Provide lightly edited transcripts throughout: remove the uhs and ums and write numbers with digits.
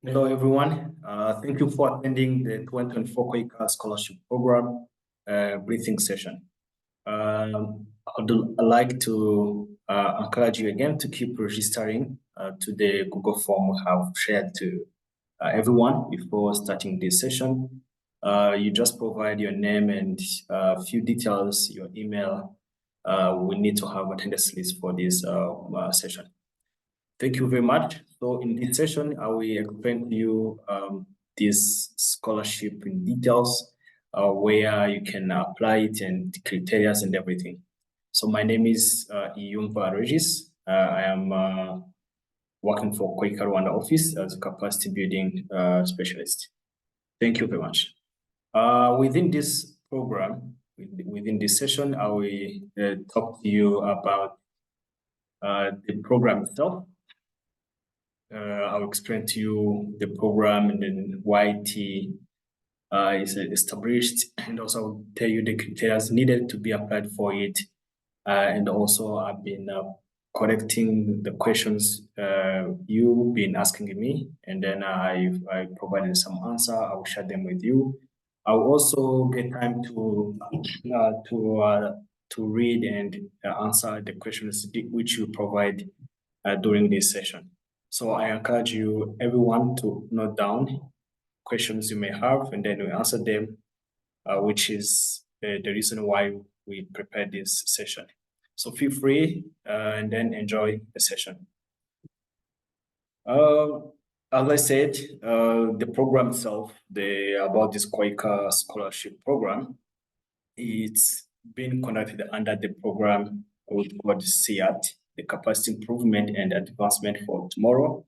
Hello, everyone. Thank you for attending the 2024 KOICA Scholarship Program briefing session. I'd like to encourage you again to keep registering to the Google form we have shared to everyone before starting this session. You just provide your name and a few details, your email. We need to have attendance list for this session. Thank you very much. So in this session, I will explain to you this scholarship in details, where you can apply it and the criteria and everything. So my name is Iyumva Regis. I am working for KOICA Rwanda office as a capacity building specialist. Thank you very much. Within this program, within this session, I will talk to you about the program itself. I'll explain to you the program and then why it is established, and also I'll tell you the criteria needed to be applied for it. And also I've been collecting the questions you've been asking me, and then I provided some answer. I will share them with you. I'll also get time to read and answer the questions which you provide during this session. So I encourage you, everyone, to note down questions you may have, and then we answer them, which is the reason why we prepared this session. So feel free and then enjoy the session. As I said, the program itself, about this KOICA scholarship program, it's been conducted under the program called CIAT, the Capacity Improvement and Advancement for Tomorrow.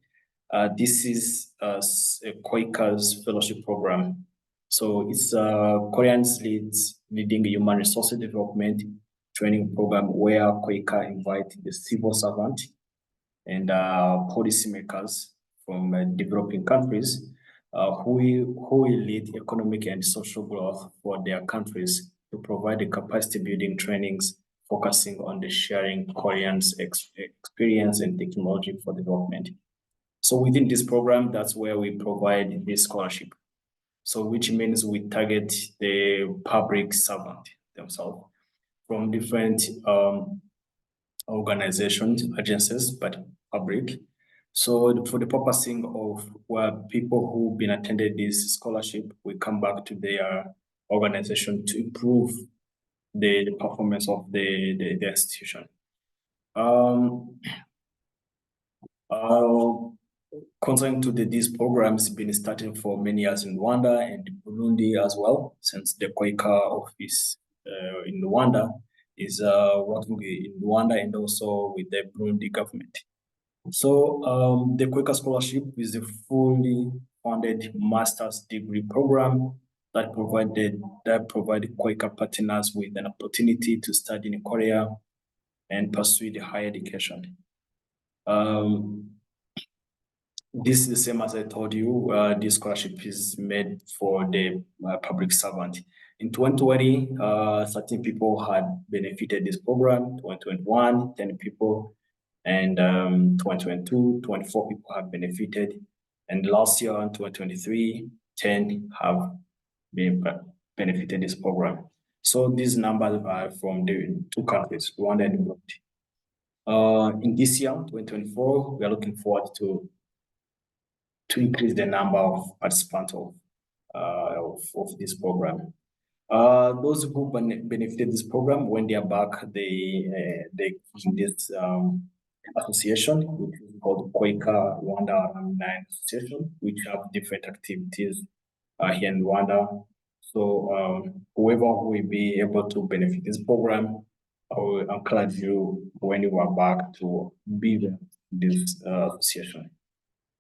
This is KOICA's fellowship program. So it's Korean's leading human resources development training program where KOICA invites the civil servant and policymakers from developing countries who will lead economic and social growth for their countries to provide the capacity building trainings focusing on the sharing Koreans' experience and technology for development. So within this program, that's where we provide this scholarship. So which means we target the public servant themselves from different organizations, agencies, but public. So for the purposing of where people who've been attended this scholarship, we come back to their organization to improve the performance of the institution. Concerning to this program has been starting for many years in Rwanda and Burundi as well, since the KOICA office in Rwanda is working in Rwanda and also with the Burundi government. So the KOICA scholarship is a fully funded master's degree program that provided KOICA partners with an opportunity to study in Korea and pursue the higher education. This is the same as I told you. This scholarship is made for the public servant. In 2020, 13 people had benefited this program. 2021, 10 people, and 2022, 24 people have benefited. And last year, in 2023, 10 have been benefited this program. So these numbers are from the two countries, Rwanda and Burundi. In this year, 2024, we are looking forward to increase the number of participants of this program. Those who benefited this program, when they are back, they this association, which is called KOICA Rwanda Alumni Association, which have different activities here in Rwanda. So whoever will be able to benefit this program, I will encourage you when you are back to be in this association.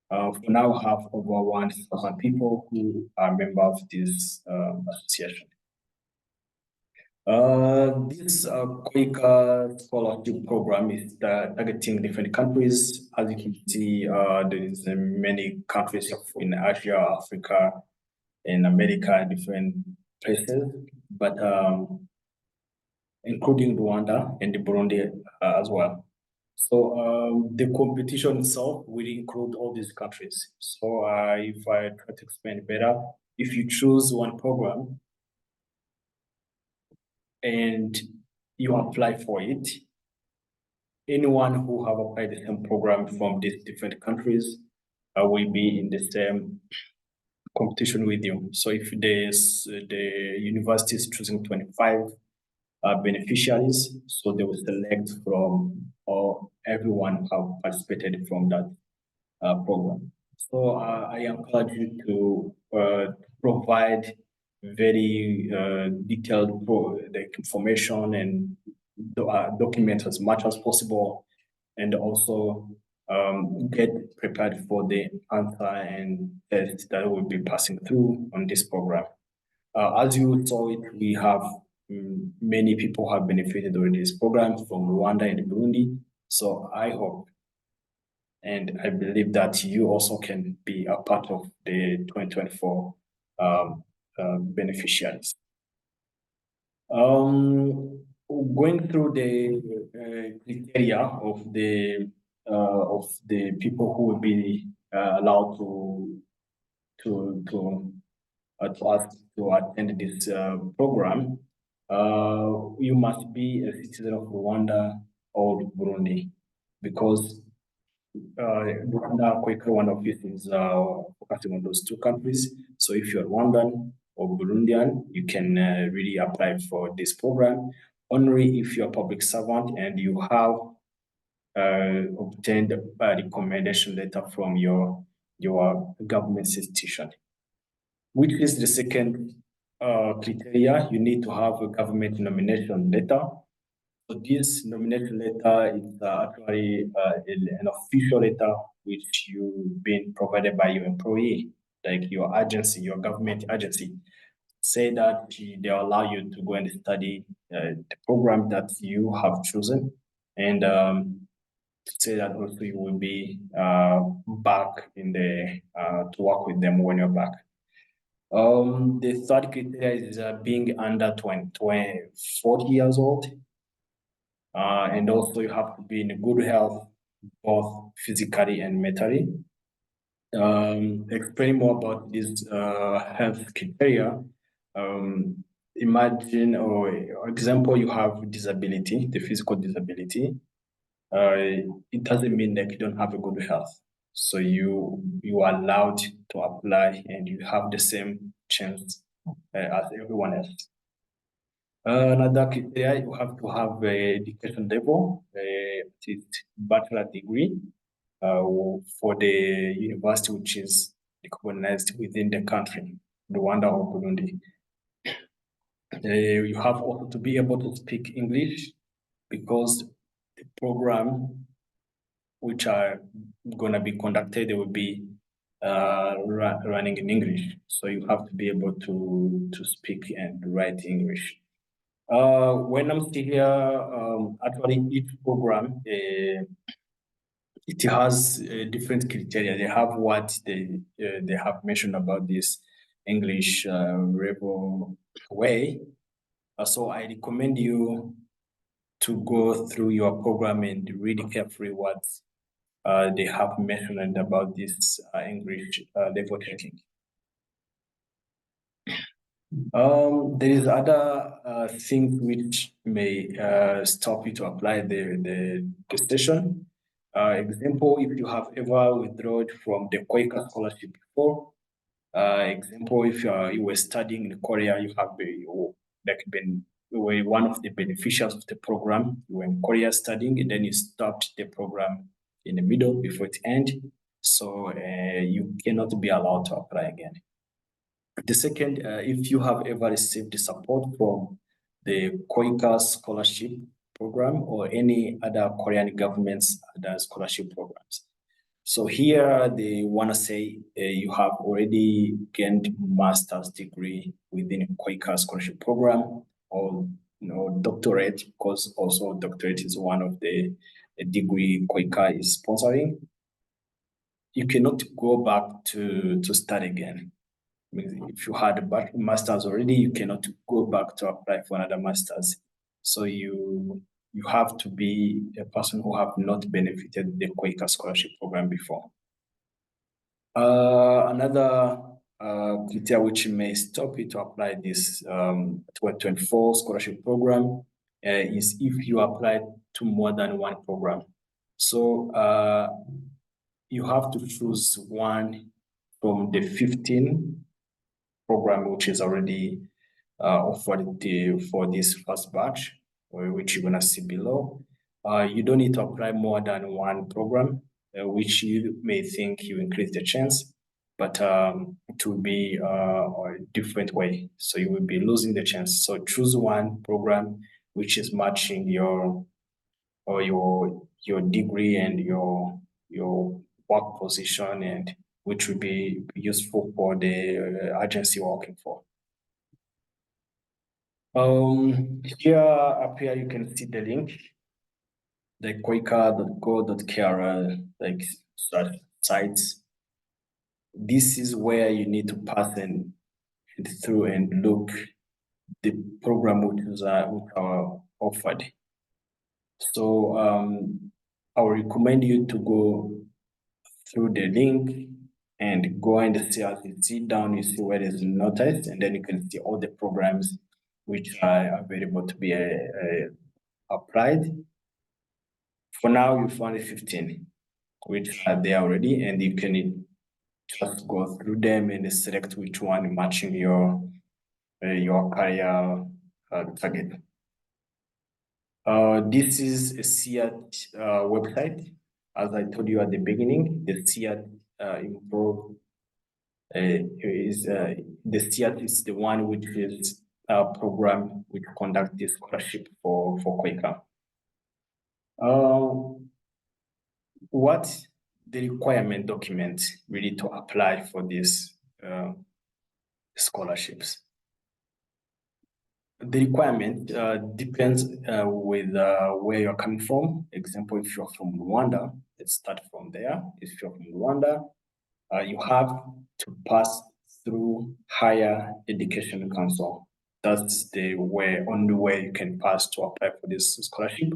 For now, we have over 1,000 people who are members of this association. This KOICA scholarship program is targeting different countries. As you can see, there is many countries in Asia, Africa, and America, different places, but including Rwanda and Burundi as well. So the competition itself will include all these countries. So if I try to explain better, if you choose one program and you apply for it, anyone who have applied the same program from these different countries will be in the same competition with you. So if the university is choosing 25 beneficiaries, so they will select from or everyone who have participated from that program. So I encourage you to provide very detailed the information and document as much as possible, and also get prepared for the answer and test that will be passing through on this program. As you saw it, we have many people have benefited already this program from Rwanda and Burundi. So I hope and I believe that you also can be a part of the 2024 beneficiaries. Going through the criteria of the people who will be allowed to ask to attend this program, you must be a citizen of Rwanda or Burundi, because Rwanda, KOICA, one of it is focusing on those two countries. So if you're Rwandan or Burundian, you can really apply for this program. Only if you're a public servant and you have obtained a recommendation letter from your government institution. Which is the second criteria? You need to have a government nomination letter. So this nomination letter is actually an official letter which you've been provided by your employee, like your agency, your government agency, say that they allow you to go and study the program that you have chosen, and say that also you will be back in the to work with them when you're back. The third criteria is being under 40 years old. And also you have to be in good health, both physically and mentally. Explain more about this health criteria. Imagine or example, you have disability, the physical disability. It doesn't mean that you don't have a good health. So you are allowed to apply and you have the same chance as everyone else. Another criteria, you have to have a education level, bachelor degree for the university which is recognized within the country, Rwanda or Burundi. You have also to be able to speak English, because the program which are going to be conducted, they will be running in English. So you have to be able to speak and write English. When I'm still here, actually each program, it has different criteria. They have what they have mentioned about this English level way. So I recommend you to go through your program and read carefully what they have mentioned about this English level taking. There is other things which may stop you to apply the station. Example, if you have ever withdrawn from the KOICA scholarship before, example, if you were studying in Korea, you were one of the beneficiaries of the program, you were in Korea studying, and then you stopped the program in the middle before it ended. So you cannot be allowed to apply again. The second, if you have ever received the support from the KOICA scholarship program or any other Korean government's other scholarship programs. So here they want to say you have already gained master's degree within KOICA scholarship program, or doctorate, because also doctorate is one of the degree KOICA is sponsoring. You cannot go back to study again. If you had a master's already, you cannot go back to apply for another master's. So you you have to be a person who have not benefited the KOICA scholarship program before. Another criteria which may stop you to apply this 2024 scholarship program is if you apply to more than one program. So you have to choose one from the 15 program which is already offered for this first batch, which you're gonna see below. You don't need to apply more than one program, which you may think you increase the chance, but it will be a different way. So you will be losing the chance. So choose one program which is matching your degree and your work position, and which will be useful for the agency you're working for. Here up here you can see the link, the koica.go.kr like sites. This is where you need to pass and through and look the program which are offered. So I will recommend you to go through the link and go and see, as you see down, you see where there's notice, and then you can see all the programs which are available to be applied. For now, you found 15, which are there already, and you can just go through them and select which one matching your career target. This is a CIAT website. As I told you at the beginning, the CIAT Improve the CIAT is the one which is a program which conduct this scholarship for KOICA. What the requirement document really to apply for these scholarships? The requirement depends with where you're coming from. Example, if you're from Rwanda, let's start from there. If you're from Rwanda, you have to pass through Higher Education Council. That's the only way you can pass to apply for this scholarship.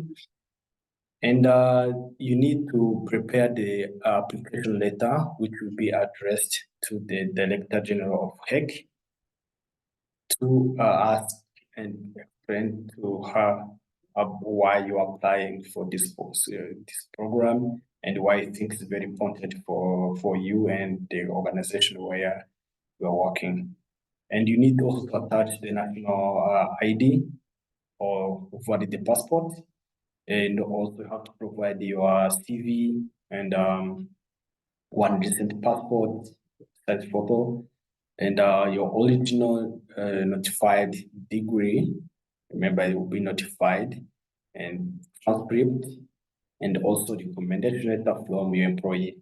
And you need to prepare the application letter, which will be addressed to the Director General of HEC to ask and explain to her why you are applying for this program and why you think it's very important for you and the organization where you are working. And you need also to attach the national ID or valid passport, and also have to provide your CV and one recent passport size photo, and your original notified degree. Remember, it will be notified, and transcript, and also the recommendation letter from your employee.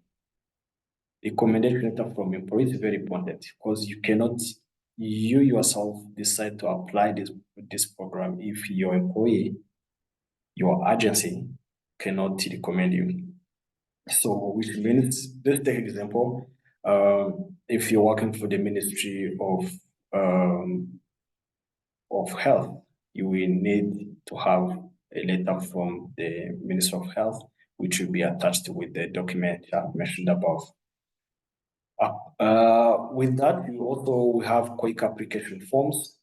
The recommendation letter from your employee is very important because you cannot, you yourself, decide to apply this program if your employee, your agency, cannot recommend you. So, which means, let's take an example. If you're working for the Ministry of Health, you will need to have a letter from the Minister of Health, which will be attached with the document I mentioned above. With that, you also have KOICA application forms,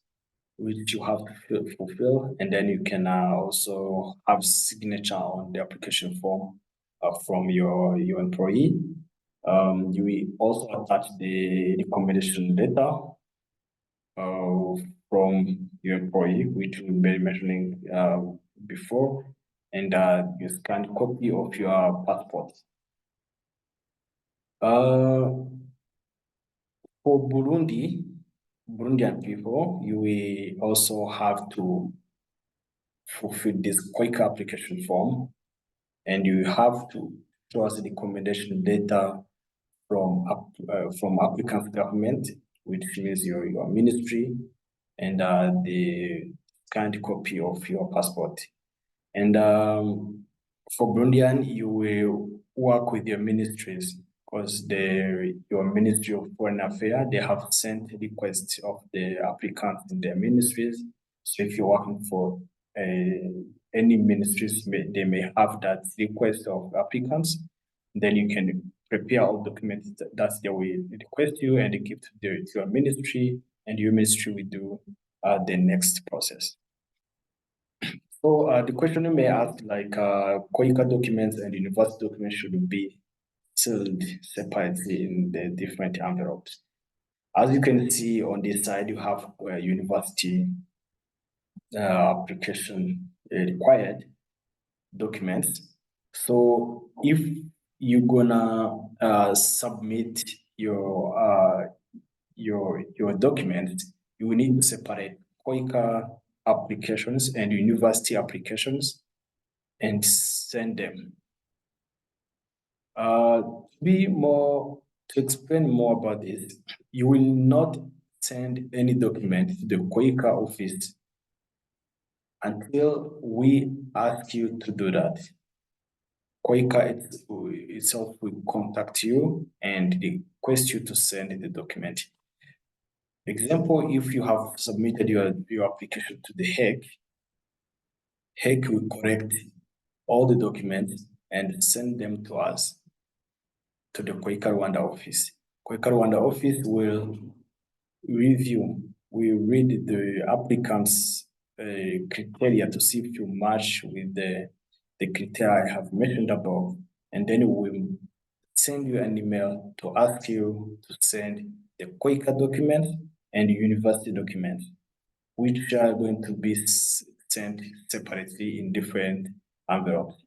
which you have to fulfill, and then you can also have signature on the application form from your employee. You will also attach the recommendation letter from your employee, which we'll be mentioning before, and you scan copy of your passport. For Burundian people, you will also have to fulfill this KOICA application form, and you have to show us the recommendation data from applicant's government, which means your ministry, and the scanned copy of your passport. And for Burundian, you will work with your ministries, because your Ministry of Foreign Affairs, they have sent requests of the applicants in their ministries. So if you're working for a any ministries they may have that request of applicants. Then you can prepare all documents that they will request you and give to your ministry, and your ministry will do the next process. So the question you may ask, like KOICA documents and university documents should be sealed separately in the different envelopes. As you can see on this side, you have university application required documents. So if you're gonna submit your documents, you will need to separate KOICA applications and university applications and send them. To explain more about this, you will not send any document to the KOICA office until we ask you to do that. KOICA itself will contact you and request you to send the document. Example, if you have submitted your application to the Hague will correct all the documents and send them to us, to the KOICA Rwanda office. KOICA Rwanda office will read the applicant's criteria to see if you match with the criteria I have mentioned above, and then we will send you an email to ask you to send the KOICA documents and university documents, which are going to be sent separately in different envelopes.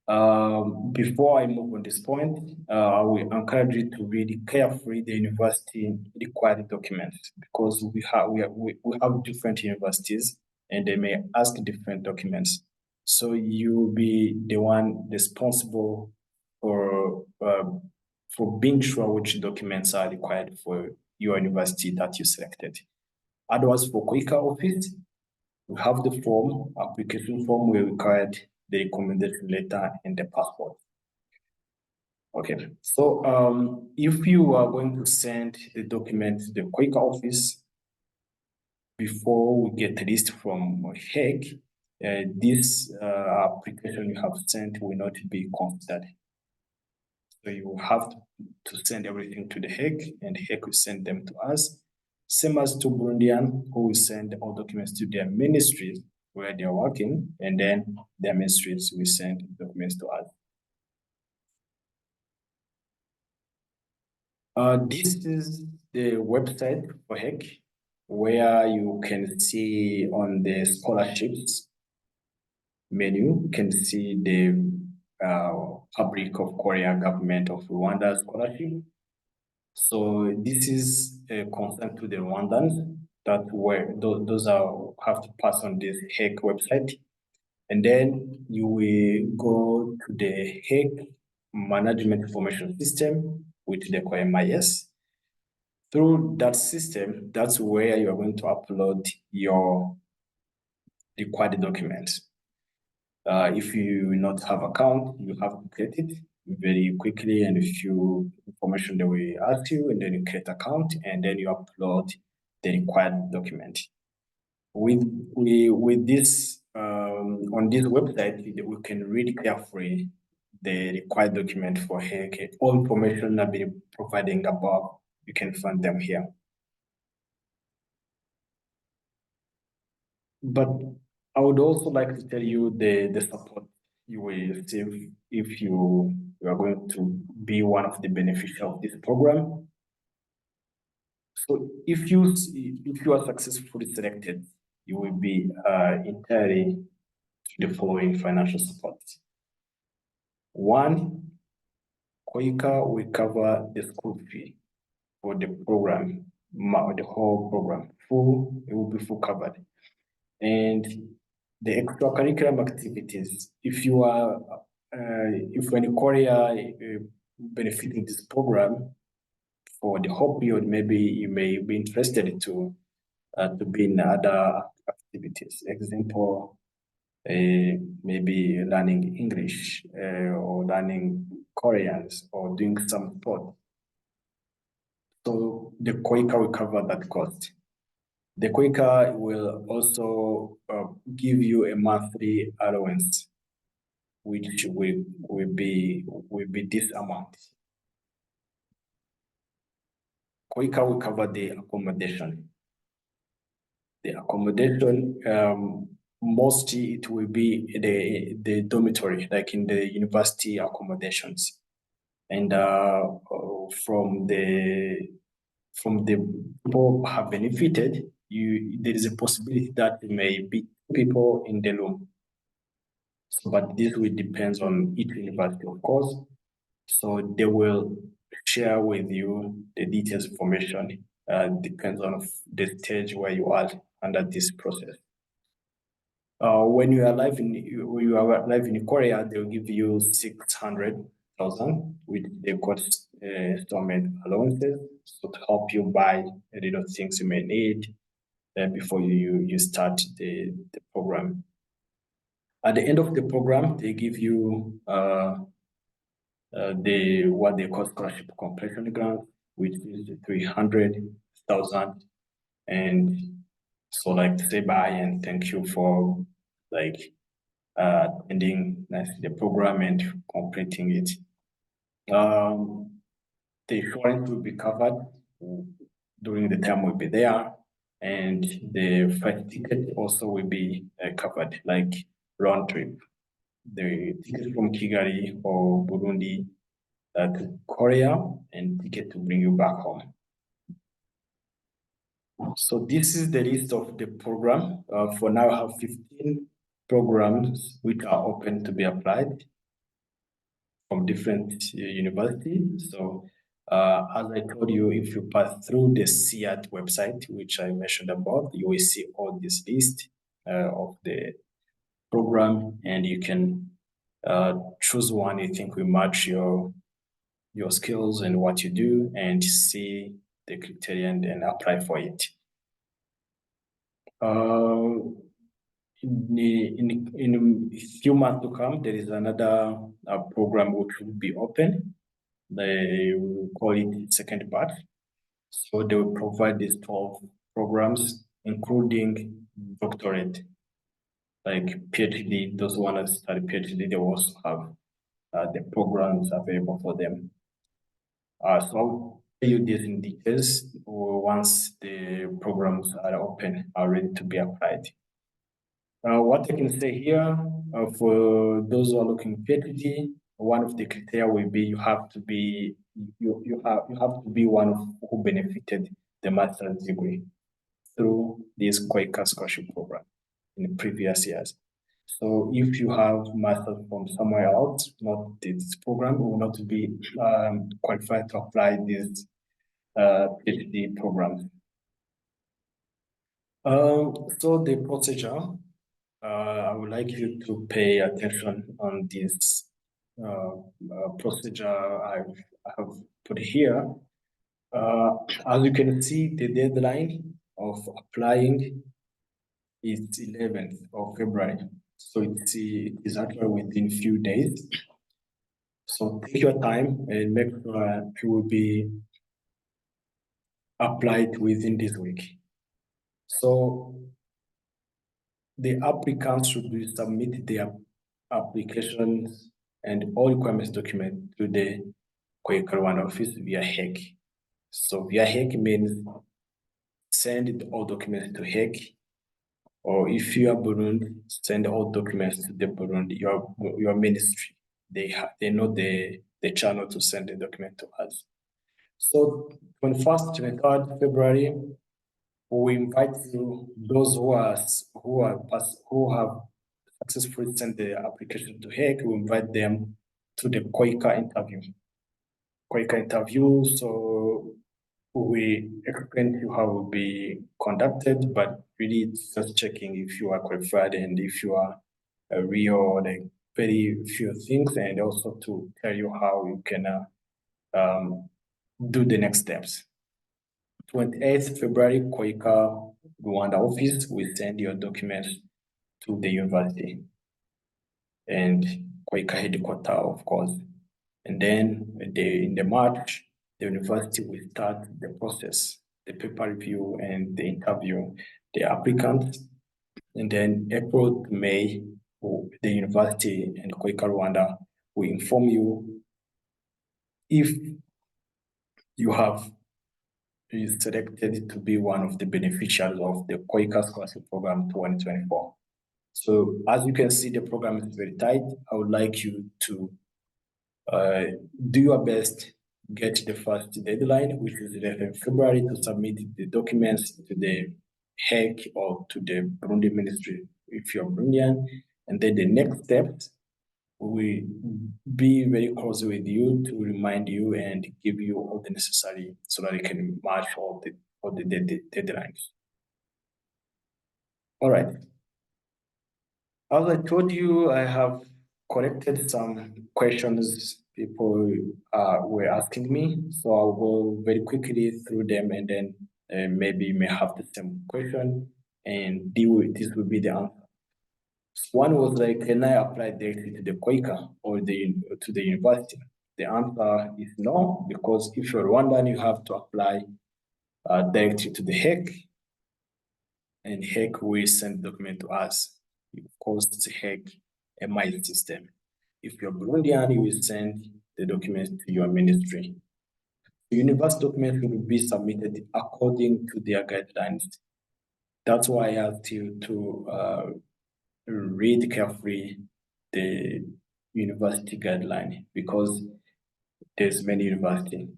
Before I move on this point, I will encourage you to read carefully the university required documents, because we have different universities and they may ask different documents. So you will be the one responsible for being sure which documents are required for your university that you selected. Otherwise, for KOICA office, we have the application form where we required the recommendation letter and the passport. Okay, so if you are going to send the document to the KOICA office before we get a list from Hague, this application you have sent will not be considered. So you have to send everything to the Hague, and Hague will send them to us. Same as to Burundian, who will send all documents to their ministries where they are working, and then their ministries will send documents to us. This is the website for Hague, where you can see on the scholarships menu, you can see the Public of Korea Government of Rwanda scholarship. So this is a concern to the Rwandans that those have to pass on this Hague website. And then you will go to the Hague Management Information System with the KOIMIS. Through that system, that's where you are going to upload your required documents. If you will not have account, you have to create it very quickly, and a few information that we ask you, and then you create account, and then you upload the required document. With this on this website, we can read carefully the required document for Hague. All information I've been providing above, you can find them here. But I would also like to tell you the support you will receive if you are going to be one of the beneficiaries of this program. So if you are successfully selected, you will be entirely the following financial support. One, KOICA will cover the school fee for the program, the whole program. It will be full covered. And the extracurricular activities, if you are in Korea benefiting this program for the whole period, maybe you may be interested to be in other activities. Example, maybe learning English or learning Koreans or doing some sport. So the KOICA will cover that cost. The KOICA will also give you a monthly allowance, which will be this amount. KOICA will cover the accommodation. The accommodation, mostly it will be the dormitory, like in the university accommodations. And from the people who have benefited, there is a possibility that there may be people in the room. So, but this will depend on each university, of course. So they will share with you the details information. Depends on the stage where you are under this process. When you are live in Korea, they'll give you 600,000, which they've got installment allowances, so to help you buy a little things you may need before you start the program. At the end of the program, they give you what they call scholarship completion grant, which is 300,000, and so like say bye and thank you for like attending the program and completing it. The insurance will be covered during the time we'll be there, and the flight ticket also will be covered, like round trip. The ticket from Kigali or Burundi to Korea, and ticket to bring you back home. So this is the list of the program. For now, I have 15 programs which are open to be applied from different universities. So as I told you, if you pass through the CIAT website, which I mentioned about, you will see all this list of the program, and you can choose one you think will match your skills and what you do, and see the criteria and apply for it. In a few months to come, there is another program which will be open. They will call it second part. So they will provide these 12 programs, including doctorate, like PhD. Those who want to study PhD, they also have the programs available for them. So I'll tell you this in details once the programs are open, are ready to be applied. What I can say here, for those who are looking PhD, one of the criteria will be you have to be one who benefited the master's degree through this KOICA scholarship program in the previous years. So if you have master's from somewhere else, not this program, will not be qualified to apply this PhD program. So the procedure, I would like you to pay attention on this procedure I have put here. As you can see, the deadline of applying is 11th of February. So it is actually within few days. So take your time and make sure it will be applied within this week. So the applicants should submit their applications and all requirements documents to the KOICA Rwanda office via HEC. So via HEC means send all documents to HEC, or if you are Burundi, send all documents to the Burundi, your ministry. They know the channel to send the document to us. So 21st, 23rd February, we invite you, those who have successfully sent the application to HEC, we invite them to the KOICA interview. KOICA interview, so we explain to you how it will be conducted, but really it's just checking if you are qualified and if you are a real, like very few things, and also to tell you how you can do the next steps. 28th February, KOICA Rwanda office will send your documents to the university and KOICA headquarters, of course. And then in the March, the university will start the process the paper review and the interview the applicants. And then April to May, the university and KOICA Rwanda will inform you if you have is selected to be one of the beneficiaries of the KOICA Scholarship Program 2024. So as you can see, the program is very tight. I would like you to do your best, get the first deadline, which is 11 February, to submit the documents to the HEC or to the Burundi Ministry if you're Burundian. And then the next steps, we be very close with you to remind you and give you all the necessary so that you can match all the deadlines. All right. As I told you, I have collected some questions people were asking me, so I'll go very quickly through them, and then maybe you may have the same question and deal with this will be the answer. One was like, can I apply directly to the KOICA or to the university? The answer is no, because if you're Rwandan, you have to apply directly to the HEC, and HEC will send the document to us. Of course, the HEC a mail system. If you're Burundian, you will send the documents to your ministry. The university documents will be submitted according to their guidelines. That's why I asked you to read carefully the university guideline, because there's many universities.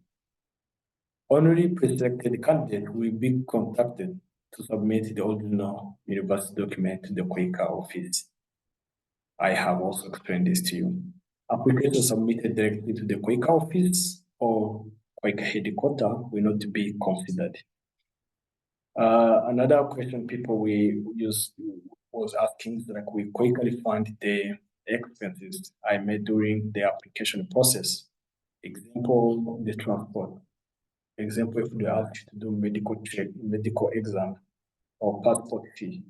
Only pre-selected candidate will be contacted to submit the original university document to the KOICA office. I have also explained this to you. Applications submitted directly to the KOICA office or KOICA headquarters will not be considered. Another question people was asking is like, we quickly fund the expenses I made during the application process. Example, the transport. Example, if they ask you to do medical exam or passport fee,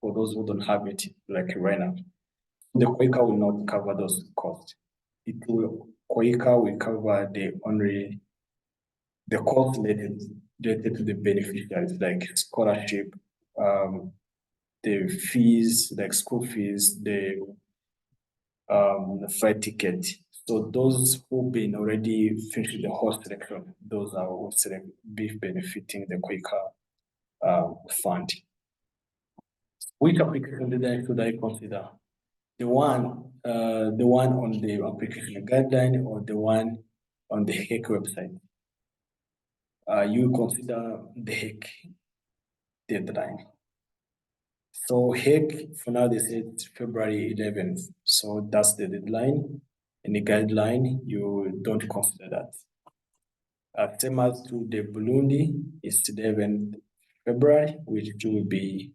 for those who don't have it, like right now, the KOICA will not cover those costs. KOICA will cover only the cost related to the beneficiaries, like scholarship, the fees, like school fees, the flight ticket. So those who've been already finished the whole selection, those are who be benefiting the KOICA fund. Which application should I consider? The one on the application guideline or the one on the HEC website? You consider the HEC deadline. So HEC, for now, they said February 11th. So that's the deadline. In the guideline, you don't consider that. Same as to the Burundi, it's 11th February, which will be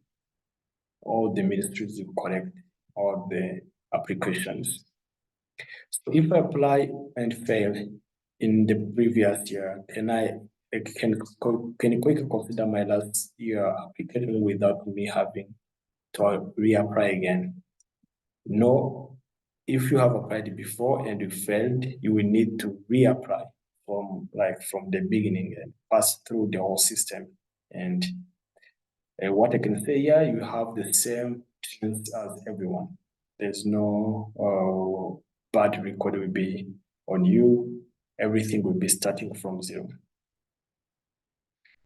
all the ministries will collect all the applications. So if I apply and fail in the previous year, can quickly consider my last year application without me having to reapply again? No. If you have applied before and you failed, you will need to reapply from the beginning and pass through the whole system. And what I can say here, you have the same chance as everyone. There's no bad record will be on you. Everything will be starting from zero.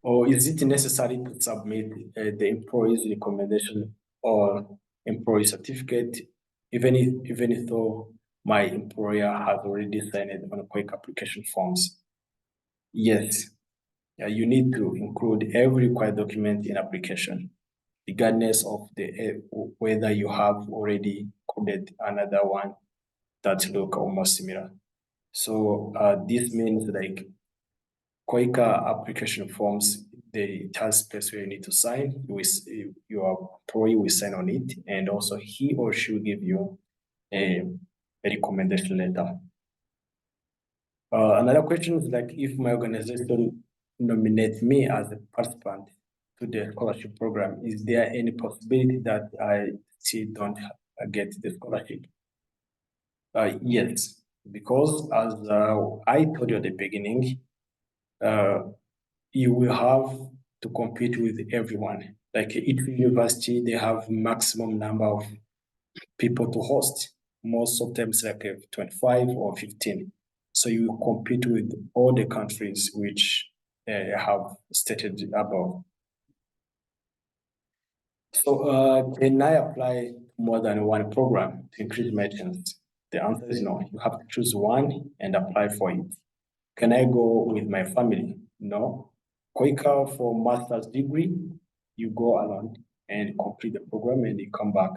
Or is it necessary to submit the employee's recommendation or employee certificate, even though my employer has already signed it on quick application forms? Yes, you need to include every required document in application, regardless of whether you have already coded another one that look almost similar. So this means like KOICA application forms, the task space where you need to sign, your employee will sign on it, and also he or she will give you a recommendation letter. Another question is like, if my organization nominates me as a participant to the scholarship program, is there any possibility that I still don't get the scholarship? Yes, because as I told you at the beginning, you will have to compete with everyone. Like each university, they have maximum number of people to host. Most of them like 25 or 15. So you compete with all the countries which have stated above. So can I apply more than one program to increase my chance? The answer is no. You have to choose one and apply for it. Can I go with my family? No. KOICA for master's degree, you go alone and complete the program and you come back.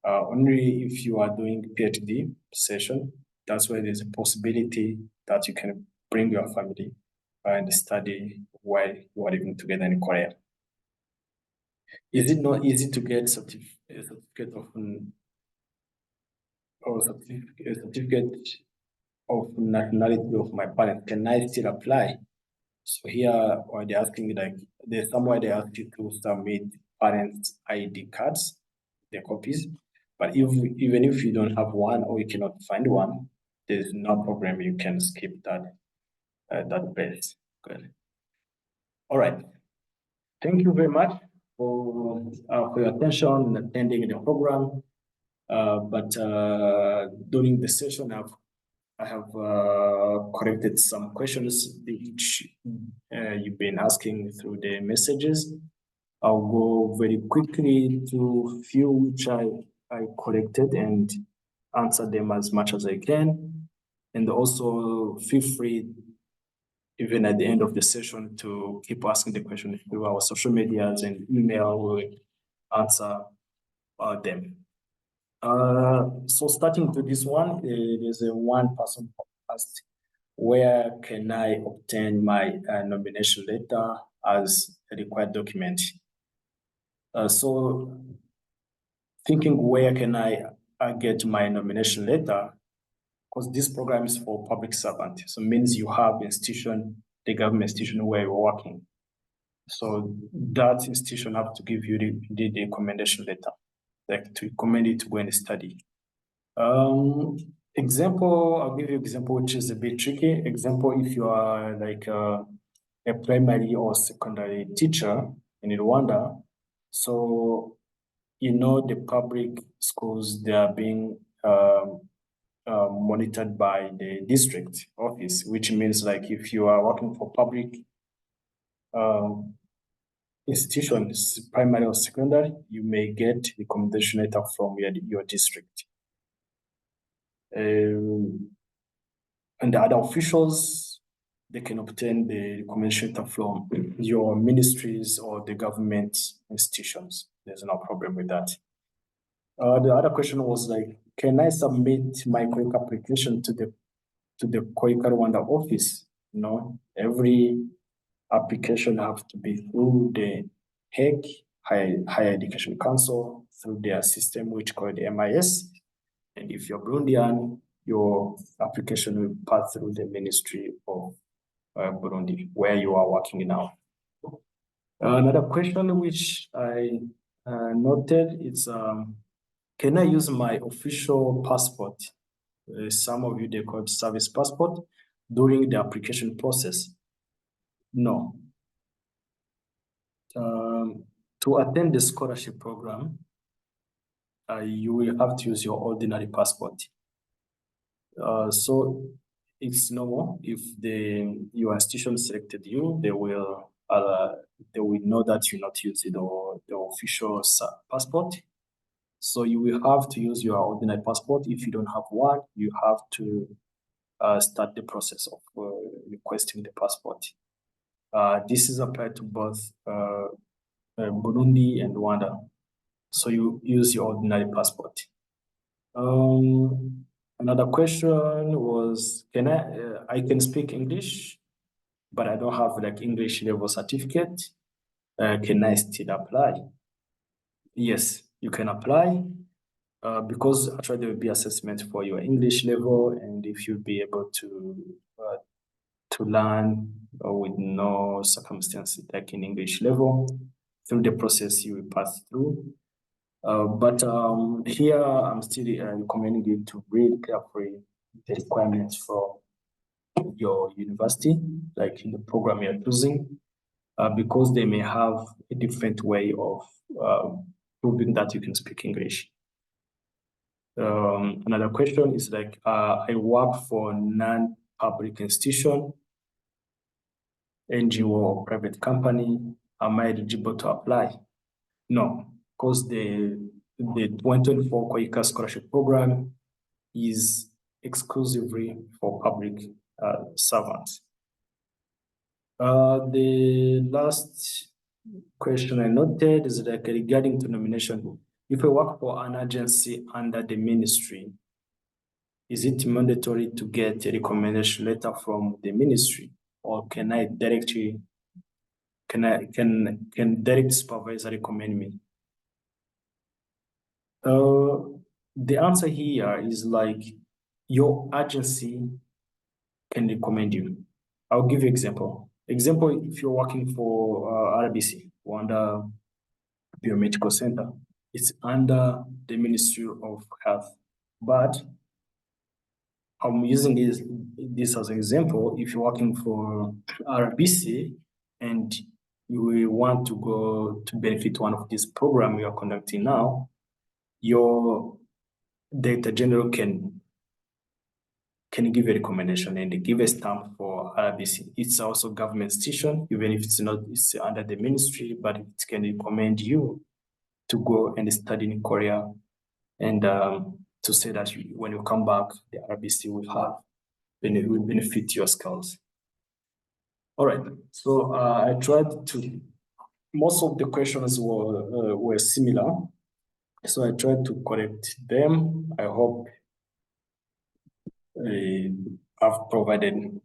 Only if you are doing PhD session, that's where there's a possibility that you can bring your family and study while you are living together in Korea. Is it not easy to get a certificate of a certificate of nationality of my parents? Can I still apply? So here, or they're asking like there's somewhere they ask you to submit parents' ID cards, their copies. But even if you don't have one or you cannot find one, there's no problem. You can skip that place. Good. All right. Thank you very much for your attention and attending the program. But during the session, I have corrected some questions which you've been asking through the messages. I'll go very quickly to few which I corrected and answer them as much as I can. And also feel free, even at the end of the session, to keep asking the questions through our social medias and email. We'll answer them. So starting to this one, there's a one person asked, where can I obtain my nomination letter as a required document? So thinking where can I get my nomination letter, because this program is for public servant. So it means you have institution, the government institution where you're working. So that institution have to give you the recommendation letter, like to recommend you to go and study. Example, I'll give you example which is a bit tricky. Example, if you are like a primary or secondary teacher in Rwanda, so you know the public schools, they are being monitored by the district office, which means like if you are working for public institutions, primary or secondary, you may get recommendation letter from your district. And the other officials, they can obtain the recommendation letter from your ministries or the government institutions. There's no problem with that. The other question was like, can I submit my KOICA application to the KOICA Rwanda office? No, every application have to be through the HEC, Higher Education Council, through their system, which called MIS. And if you're Burundian, your application will pass through the Ministry of Burundi, where you are working now. Another question which I noted is, can I use my official passport? Some of you, they call it service passport, during the application process? No. To attend the scholarship program, you will have to use your ordinary passport. So it's normal if your institution selected you, they will know that you're not using the official passport. So you will have to use your ordinary passport. If you don't have one, you have to start the process of requesting the passport. This is applied to both Burundi and Rwanda. So you use your ordinary passport. Another question was, I can speak English, but I don't have like English level certificate. Can I still apply? Yes, you can apply because actually there will be assessment for your English level, and if you'll be able to learn with no circumstance like in English level, through the process you will pass through. But here I'm still recommending you to read carefully the requirements for your university, like in the program you're choosing. because they may have a different way of proving that you can speak English. Another question is like, I work for non-public institution, NGO or private company. Am I eligible to apply? No, because the 2024 KOICA scholarship program is exclusively for public servants. The last question I noted is like regarding to nomination. If I work for an agency under the ministry, is it mandatory to get a recommendation letter from the ministry, or can I directly can direct supervisor recommend me? The answer here is like your agency can recommend you. I'll give you example. Example, if you're working for RBC, Rwanda Biomedical Center, it's under the Ministry of Health. But I'm using this as an example. If you're working for RBC and you will want to go to benefit one of these programs we are conducting now, your Director General can give a recommendation and give a stamp for RBC. It's also government institution, even if it's under the ministry, but it can recommend you to go and study in Korea, and to say that when you come back, the RBC will benefit your skills. All right, so I tried to, most of the questions were similar, so I tried to correct them. I hope I've provided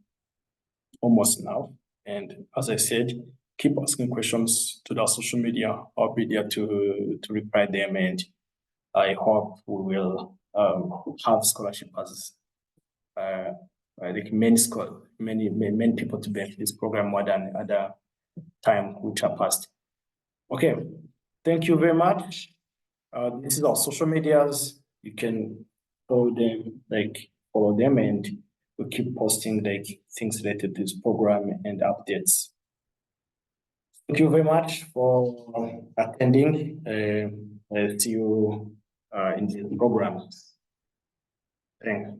almost enough. And as I said, keep asking questions to the social media. I'll be there to reply them, and I hope we will have scholarship as I think many people to benefit this program more than other time which are past. Okay, thank you very much. This is our social medias. You can follow them, and we'll keep posting like things related to this program and updates. Thank you very much for attending. I'll see you in the program. Thanks.